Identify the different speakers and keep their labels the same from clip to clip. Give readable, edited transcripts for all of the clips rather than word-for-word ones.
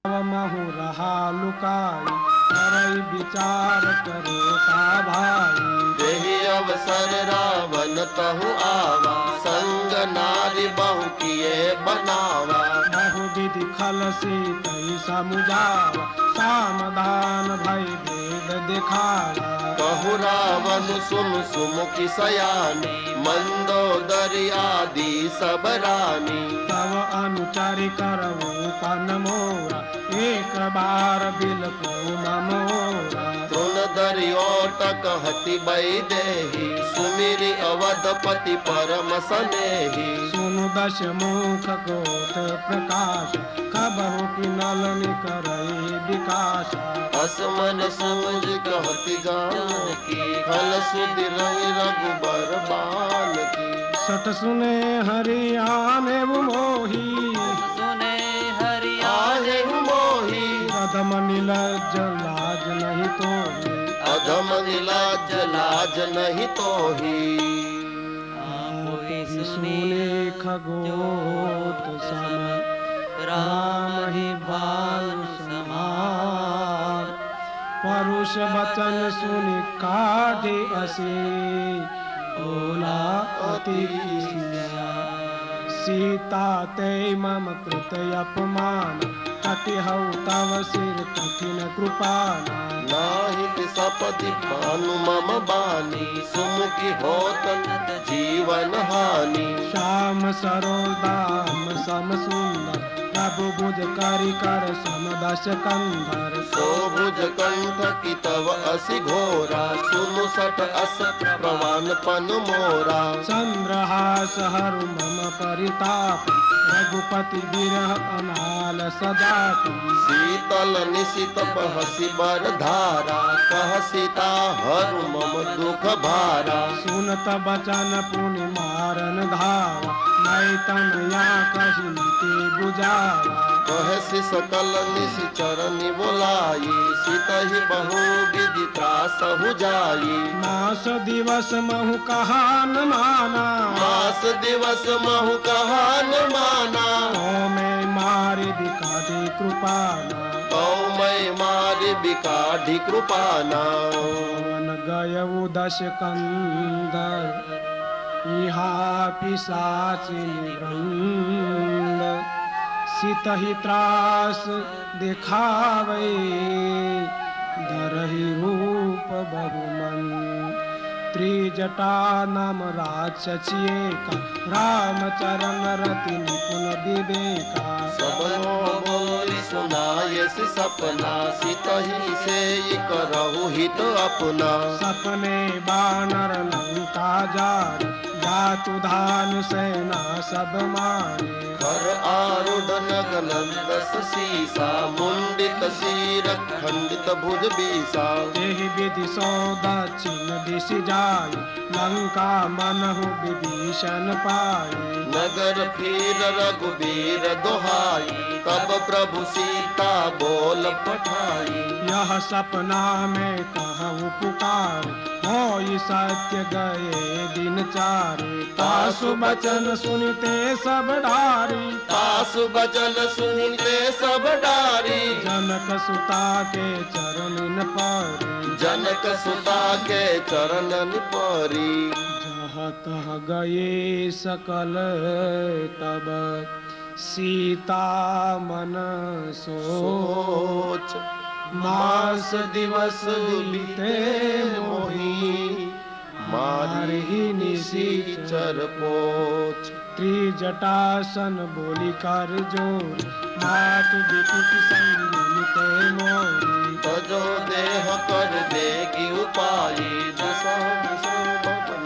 Speaker 1: महु रहा लुकाई, करई विचार करो का भाई।
Speaker 2: देहि अवसर रावण तहु आवा, संग नारी बहु किए बनावा।
Speaker 1: बहु विधि खल सीतई समुझावा, सामधान भई भेद दिखावा।
Speaker 2: कहु रावण सुन सुमुखी सयानी, मंदोदरी आदि सब रानी।
Speaker 1: तब अनुचरि करऊ पन मोरा, एक बार बिलको मोरा।
Speaker 2: तृण दरियो तक हति बई देहि, सुमिरि अवधपति परम सनेहि।
Speaker 1: सुनु दश मुख गोत प्रकाश, कबहु की नल करई विकास।
Speaker 2: असमन सूझ कहति जानकी, खल सुधि रहि रघुबर बालकी।
Speaker 1: सत सुने हरि आने मोही,
Speaker 3: सुने हरि
Speaker 2: आहे मोही।
Speaker 1: कदम नीलज लाज नहीं तोही।
Speaker 2: अधम निलाज लाज नहीं तोही।
Speaker 3: आपहि
Speaker 1: सुने खगोत सम,
Speaker 3: राम ही भानु समान।
Speaker 1: परुष वचन सुनि काढ़े असी, बोला अति सीता ते मम कृत अपमान, कटिहउ तव सिर कठिन कृपाना।
Speaker 2: नाहि सपदि भानु मम बानी, सुमुखी होत जीवन हानि।
Speaker 1: श्याम सरोज दाम सम सुंदर, प्रभु भुज करि कर समदश कंधर।
Speaker 2: सोभुज कंठ की तव असि घोरा, सुनु सठ अस प्रवान पन मोरा।
Speaker 1: चंद्रहास हरु मम परिताप, रघुपति बिरह अनाल सजात।
Speaker 2: शीतल निशित बहसि बर धारा, कह सीता हरु मम दुख भारा।
Speaker 1: सुनत बचन पुनि मारन धावा, मैं तनया कहि ते बुझावा।
Speaker 2: कहसि सकल निशिचरनि बोलाई, सीतहि बहु विधि त्रासहु जाई।
Speaker 1: मास दिवस महु कहा न माना,
Speaker 2: मास दिवस महु कहा न माना।
Speaker 1: तो मैं मारि दिखादे कृपाना।
Speaker 2: कौ मैं मारि बिकाढ़ी कृपाना।
Speaker 1: पवन गयउ दश कंदर, यहाँ पिशाच निवृंद। सितहि त्रास दिखावे, धरहि रूप बहुमन। त्रिजटा नाम राक्षसिएका, रामचरण रति निपुण विवेका।
Speaker 2: सबनो बोली सुनायसि सपना, सितहि सेई करहु हित अपना।
Speaker 1: सपने बानर लंका जारे, जातु धानु सेना सब मारे।
Speaker 2: हर आरूढ़ नगनंदस सीसा, मुंडित शीर खंडित भुज बीसा।
Speaker 1: एहि विधि सो दक्षिण दिश जाय, लंका मनहु विभीषण पाए।
Speaker 2: नगर फिर रघुबीर दोहाई, तब प्रभु सीता बोल पठाई।
Speaker 1: यह सपना में कहूँ पुकार, होई सत्य गए दिन चारे। तासु बचन सुनते सब डारी,
Speaker 2: तासु बचन सुनते सब डारी।
Speaker 1: जनक सुता के चरणन पर,
Speaker 2: जनक सुता के चरणन परी।
Speaker 1: जहाँ तहाँ गए सकल तब, सीता मन सोच। मास दिवस बीते मोही, मारहि निशिचर पोछ। त्रिजटासन बोली कर जोर, मातु बिटुक संगिनी ते मोरी।
Speaker 2: तजो देह कर देगी उपाई,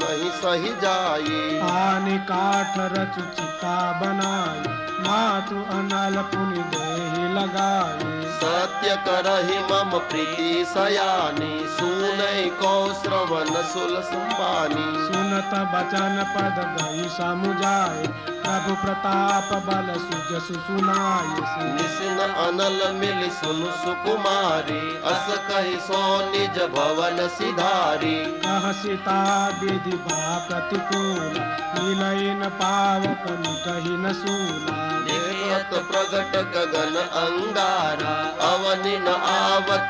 Speaker 2: नहीं सही जाई।
Speaker 1: आनि काठ रचु चिता बनाई, मातु अनल पुनि देहि लगाई।
Speaker 2: सत्य करहि मम प्रीति सयानी, सुनै को श्रवण सुल संबानी।
Speaker 1: सुनत बचन पद गई समुझाए, प्रभु प्रताप बल सुजसु सुनाई।
Speaker 2: निसिन अनल मिल सुन सुकुमारी, अस कहि सो निज भवन सिधारी।
Speaker 1: कह सीता विधि बा प्रतिकूल, मिलई न पावक कही न सूला।
Speaker 2: देखत प्रगट गगन अंगारा,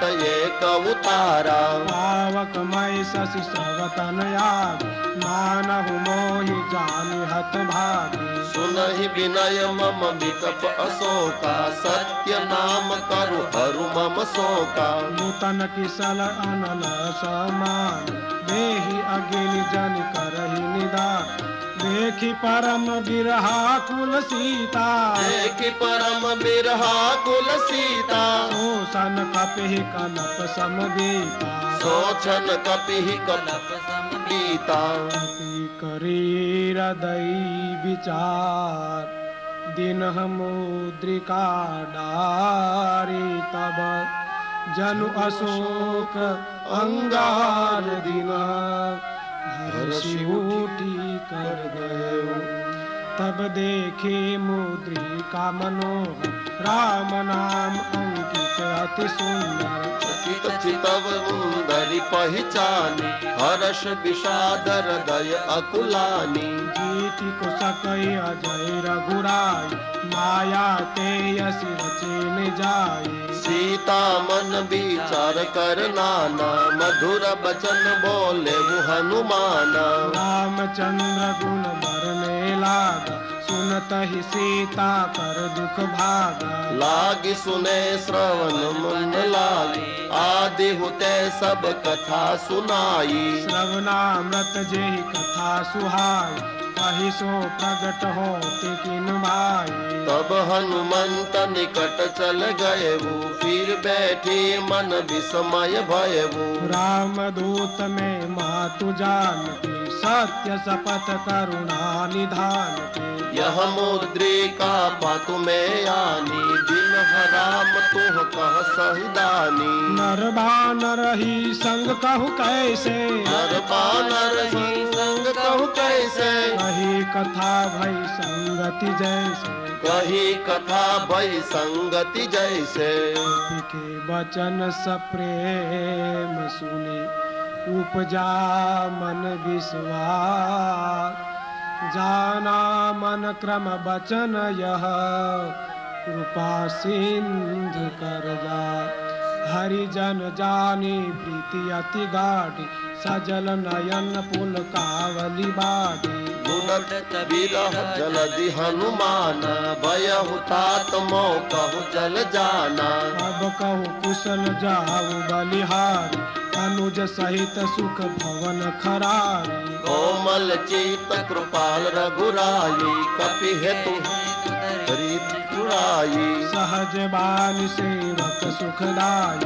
Speaker 2: जगत एक उतारा।
Speaker 1: पावक मय शशि श्रवतन याग मानहु मोहि जानि हत भागी।
Speaker 2: सुनहि विनय मम विकप अशोका सत्य नाम करु हरु मम शोका।
Speaker 1: नूतन किसल अनल समान देहि अग्नि जन करहि निदान। देखि परम बिरहा कुल सीता
Speaker 2: देखि परम बिरहा कुल सीता।
Speaker 1: शोषण कपिहि कनप समबीता।
Speaker 2: सोचन कपिहि कलप समबीता।
Speaker 1: कपि करी हृदय विचार दिन मुद्रिका डारी। तब जनु अशोक अंगार दिन हर्षि उठी कर गयो। तब देखे मुद्रिका मनोहर राम नाम अंकित अति सुंदर।
Speaker 2: चित चितव मुंदरि पहिचानी हर्ष विषाद हृदय अकुलानी।
Speaker 1: जीति को सकई अजय रघुराई माया ते यस रचेन जाए।
Speaker 2: सीता मन विचार कर नाना मधुर बचन बोले वो हनुमाना।
Speaker 1: रामचंद्र गुण बरने लागा सुनत ही सीता कर दुख भागा।
Speaker 2: लागी सुने श्रवण मन लागी आदि होते सब कथा सुनाई।
Speaker 1: श्रवणामृत जेहि कथा सुहाई कहि सो प्रगट होते किन भाई।
Speaker 2: तब हनुमंत निकट चल गए वो फिर बैठी मन विस्मय भय वो।
Speaker 1: राम दूत में मातु जानती सत्य शपथ करुणा निधान के।
Speaker 2: यह मुद्रिका पातु में आनी दिन हराम तुह कह सहिदानी।
Speaker 1: नर बानर ही संग कहु कैसे
Speaker 2: नर बानर ही संग कहु कैसे।
Speaker 1: कही कथा भई संगति जैसे।
Speaker 2: कही कथा भई संगति जैसे।
Speaker 1: कपि के वचन सप्रेम सुने उपजा मन विश्वास। जाना मन क्रम बचन यह कृपा सिंधु कर जा। हरिजन जानी प्रीति अति गाढ़ी सजल नयन पुल कावली बाड़ी।
Speaker 2: गुणत विरह जलधि हनुमान भयहु तात मोह कहु जल जाना।
Speaker 1: अब कहु कुशल जाऊ बलिहारी अनुज सहित सुख भवन खरारी।
Speaker 2: कोमल चित कृपाल रघुराई कपि हेतु हरित चुराई।
Speaker 1: सहज बानी सेवक सुखदाई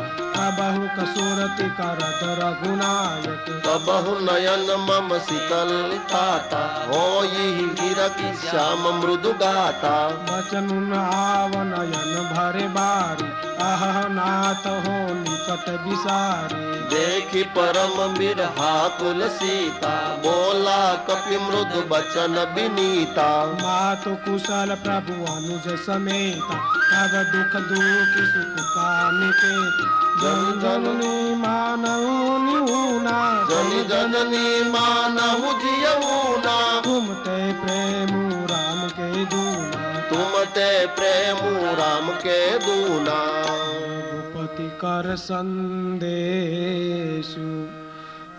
Speaker 1: अबहु कसुरति करत रघुनायक।
Speaker 2: तबहु नयन मम शीतल ताता होई हीरक श्याम मृदु गाता।
Speaker 1: बचन आव नयन भरे बारी अह नाथ हो निकट बिसारी।
Speaker 2: देखि परम बिरहा कुल सीता बोला कपि मृदु बचन विनीता।
Speaker 1: मातु कुशल प्रभु अनुज समेता तब दुख दुख सुख पानिकेत। जन जननी मानहु निहुना
Speaker 2: जनि जननी मानहु जियऊना।
Speaker 1: तुम ते प्रेम राम के दूना।
Speaker 2: तुम ते प्रेम राम के दूना।
Speaker 1: रघुपति कर संदेशु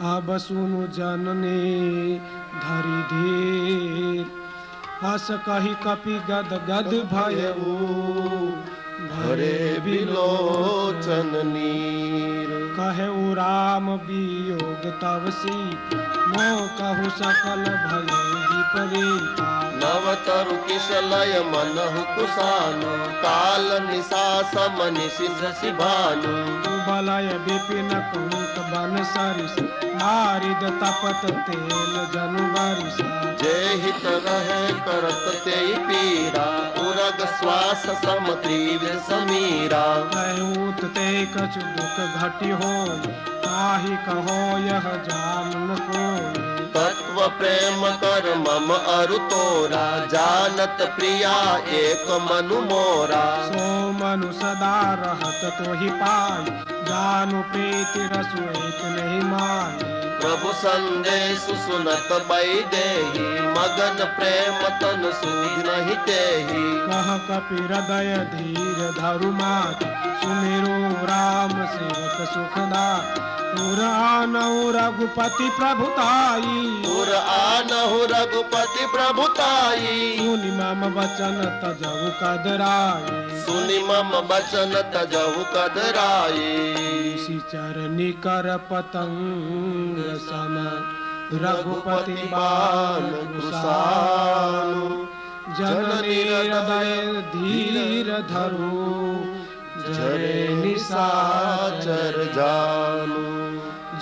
Speaker 1: अब सुनु जननी धरि धीर। हस कहि कपि गद गद भयऊ
Speaker 2: भरे बिलोचन नीर।
Speaker 1: कहु राम वियोग तव सी मोह कहु सकल भय विपरीता।
Speaker 2: नव तरु किशलय मनहु कुशानु काल निशा समनिशि शशि भानु।
Speaker 1: बलय विपिन कुंत बन सरिस मारिद तपत तेल जनु बरिस।
Speaker 2: जे हित रहे करत तेई पीरा उरग श्वास सम त्रिविध समीरा।
Speaker 1: कहूत ते कछु दुख घटि होय ताहि कहो यह जान न कोय।
Speaker 2: तत्व प्रेम कर मम अरु तोरा जानत प्रिया एक मनु मोरा।
Speaker 1: सो मनु सदा रहत तोहि पाई जानु प्रीति रसु एक नहीं माही।
Speaker 2: प्रभु संदेश सुनत बैदेही मगन प्रेम तन सूझ नहीं तेही।
Speaker 1: कह कपि हृदय धीर धरु मात सुमिरो राम सेवक सुखदात। उर आनहु रघुपति प्रभुताई
Speaker 2: उर आनहु रघुपति प्रभुताई।
Speaker 1: सुनि मम वचन तजहु कदराई।
Speaker 2: सुनि मम बचन तजहु कदराई।
Speaker 1: चरनी कर पतंग सम रघुपति बाण कुशानु। जननी हृदय धीर धरु जरे निशाचर
Speaker 2: जानु।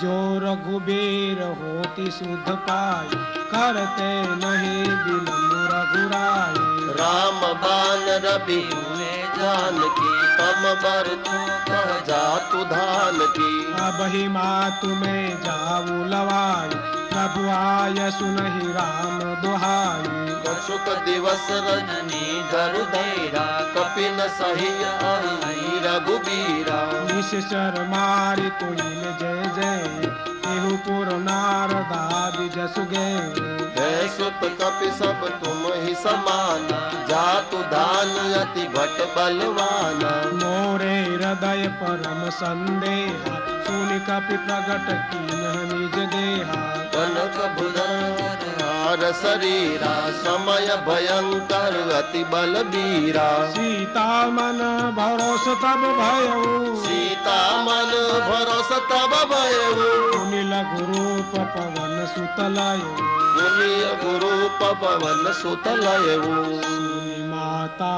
Speaker 1: जो रघुबीर होती सुध पाई करते नहीं विलंब रघुराई।
Speaker 2: राम बान रवि हुए जानकी तम बर तू कह जातु धान की।
Speaker 1: अब ही मातु में जाऊ लवाई प्रभु आय सुनहि राम दुहाई।
Speaker 2: कछुक दिवस रजनी धरु धैरा कपिन सही आई रघुबीरा।
Speaker 1: निश्चर मारि तुहिन जय जय केहू पुर नारद आदि जसु गए।
Speaker 2: है सुत कपि सब तुम ही समाना जातु धान अति भट बलवाना।
Speaker 1: मोरे हृदय परम संदेहा सुनि कपि प्रगट कीन्ह निज देहा।
Speaker 2: कनक भुजंगार शरीरा समय भयंकर अति बलबीरा।
Speaker 1: सीता मन भरोस तब भयऊ
Speaker 2: सीता मन भरोस तब भयऊ।
Speaker 1: मुनि लघु रूप पवन सुतलयऊ।
Speaker 2: मुनि गुरु पवन सुतलयऊ।
Speaker 1: सुनि माता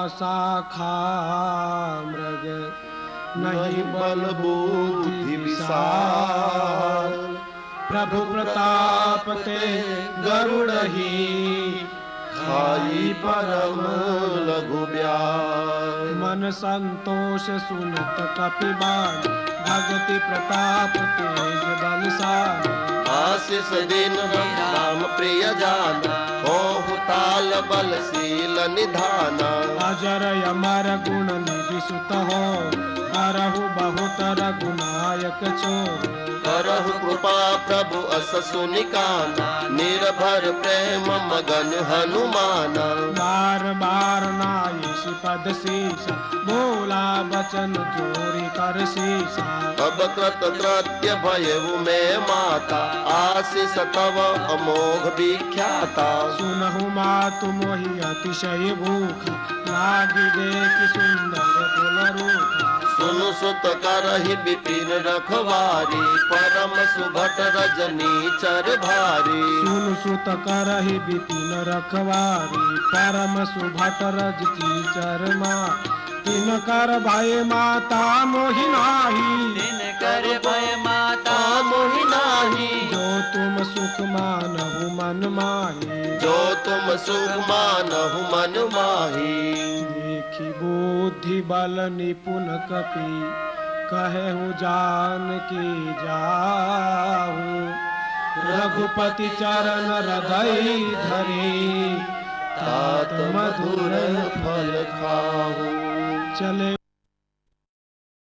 Speaker 1: शाखा मृग नहीं बल बुद्धि विशाल। प्रभु प्रताप ते गरुड़ही
Speaker 2: खाई परम लघु ब्याल।
Speaker 1: मन संतोष सुनत कपि बाण भगति प्रताप तेज बलशाली।
Speaker 2: आशीष दिन राम प्रिय जाना हो ताल बलशील निधाना।
Speaker 1: अजर अमर गुण निधि सुत हो करहु बहुत रघुनायक छोर।
Speaker 2: करहु कृपा प्रभु अस सुनिकाना निर्भर प्रेम मगन हनुमाना।
Speaker 1: बार बार नायिष पद शीसा बोला बचन जोरी कर शीसा।
Speaker 2: अब कृत कृत्य भयउ में माता आशीष तव अमोघ विख्याता।
Speaker 1: सुनहु मातु मोहि अतिशय भूख लागी देख सुंदर कुल रूप।
Speaker 2: सुनु सुत करहि विपिन रखवारी परम सुभट रजनी चर भारी।
Speaker 1: सुन सुत करहि विपिन रखवारी परम सुभट रजती चरमा। तिन कर भय माता मोहि नाही।
Speaker 3: दिन कर भय माता
Speaker 2: मोहि नाही।
Speaker 1: जो तुम सुख मानहु मन माही।
Speaker 2: जो तुम सुख मानहु मन माही।
Speaker 1: देखी बुद्धि बल निपुण कपि कहेहु जानकी जाहु। रघुपति चरण हृदय धरे तात मधुर फल खाहु। चले